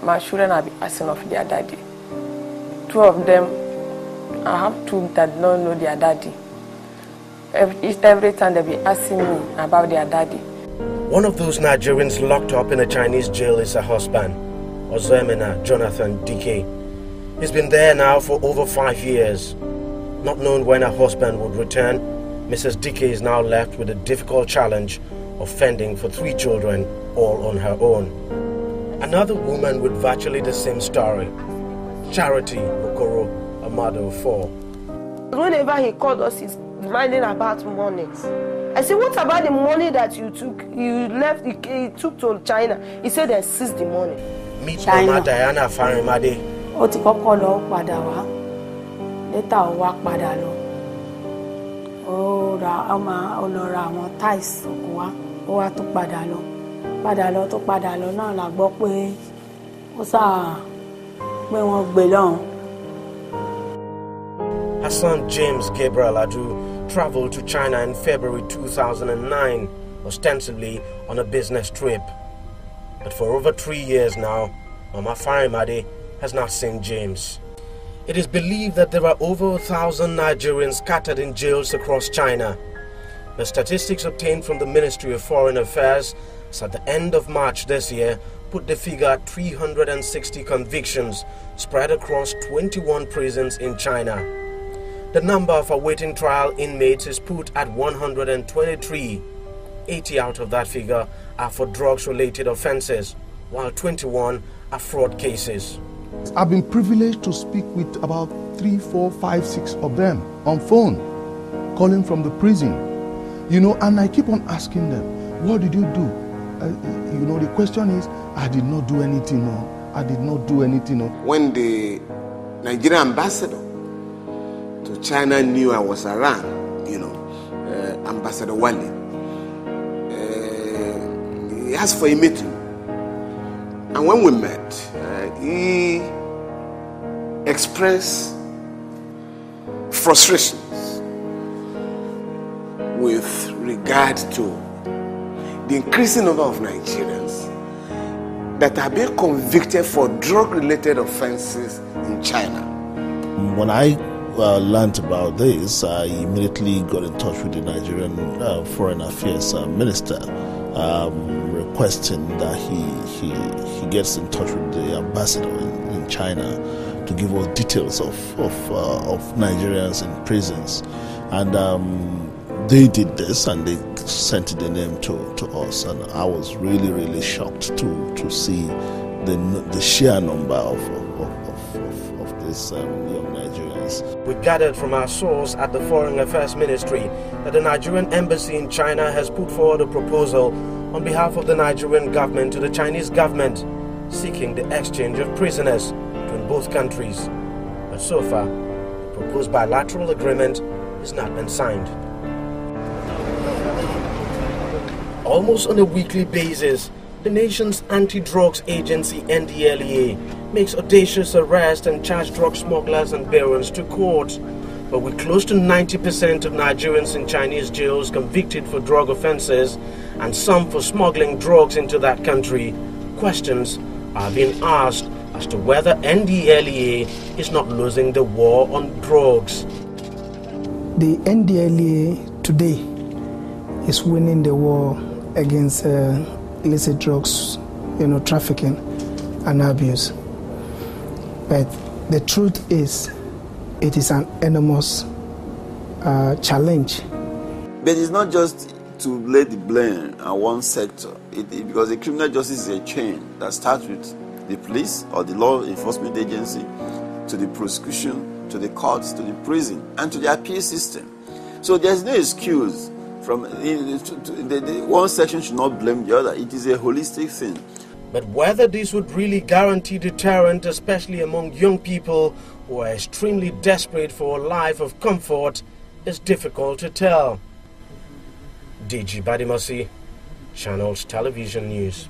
My children are asking of their daddy. Two of them, I have two that don't know their daddy. Every time they be asking me about their daddy. One of those Nigerians locked up in a Chinese jail is her husband, Ozemena Jonathan Dike. He's been there now for over 5 years. Not knowing when her husband would return, Mrs. Dike is now left with a difficult challenge of fending for 3 children, all on her own. Another woman with virtually the same story, Charity Okoro, a mother of 4. Whenever he called us, he's reminding about money. I said, what about the money that you took? You left, you took to China. He said they seized the money. Meet Mama Diana Farimade. Ó ti kọ́kọ́ lọ padà wá. Later ó wá padà lọ. Ó lọ ra àwọn ties òkú wá. Ó wá tó padà lọ. Tó padà lọ náà la gbọ́ pé ó sáà pé wọ́n gbé lọ́hùn. Her son James Gabriel Adu traveled to China in February 2009, ostensibly on a business trip. But for over 3 years now, Mama Farimade has not seen James. It is believed that there are over 1,000 Nigerians scattered in jails across China. The statistics obtained from the Ministry of Foreign Affairs at the end of March this year put the figure at 360 convictions spread across 21 prisons in China. The number of awaiting trial inmates is put at 123. 80 out of that figure are for drugs-related offences, while 21 are fraud cases. I've been privileged to speak with about 3, 4, 5, 6 of them on phone, calling from the prison. And I keep on asking them, what did you do? The question is, I did not do anything. No, I did not do anything. No. When the Nigerian ambassador to China knew I was around, Ambassador Wali, he asked for a meeting. And when we met, he expressed frustrations with regard to the increasing number of Nigerians that are being convicted for drug-related offenses in China. When I learned about this, I immediately got in touch with the Nigerian Foreign Affairs Minister, requesting that he gets in touch with the ambassador in China to give us details of Nigerians in prisons. And they did this, and they sent the name to us, and I was really, really shocked to see the sheer number of these young Nigerians. We gathered from our source at the Foreign Affairs Ministry that the Nigerian embassy in China has put forward a proposal on behalf of the Nigerian government to the Chinese government, seeking the exchange of prisoners between both countries. But so far, the proposed bilateral agreement has not been signed. Almost on a weekly basis, the nation's anti-drugs agency NDLEA makes audacious arrests and charge drug smugglers and barons to court. But with close to 90% of Nigerians in Chinese jails convicted for drug offences and some for smuggling drugs into that country, questions are being asked as to whether NDLEA is not losing the war on drugs. The NDLEA today is winning the war against illicit drugs, trafficking and abuse. But the truth is, it is an enormous challenge. But it's not just to lay the blame on one sector, because the criminal justice is a chain that starts with the police or the law enforcement agency, to the prosecution, to the courts, to the prison, and to the appeal system. So there's no excuse from one section should not blame the other. It is a holistic thing. But whether this would really guarantee deterrent, especially among young people who are extremely desperate for a life of comfort, is difficult to tell. DG Badimasi, Channels Television News.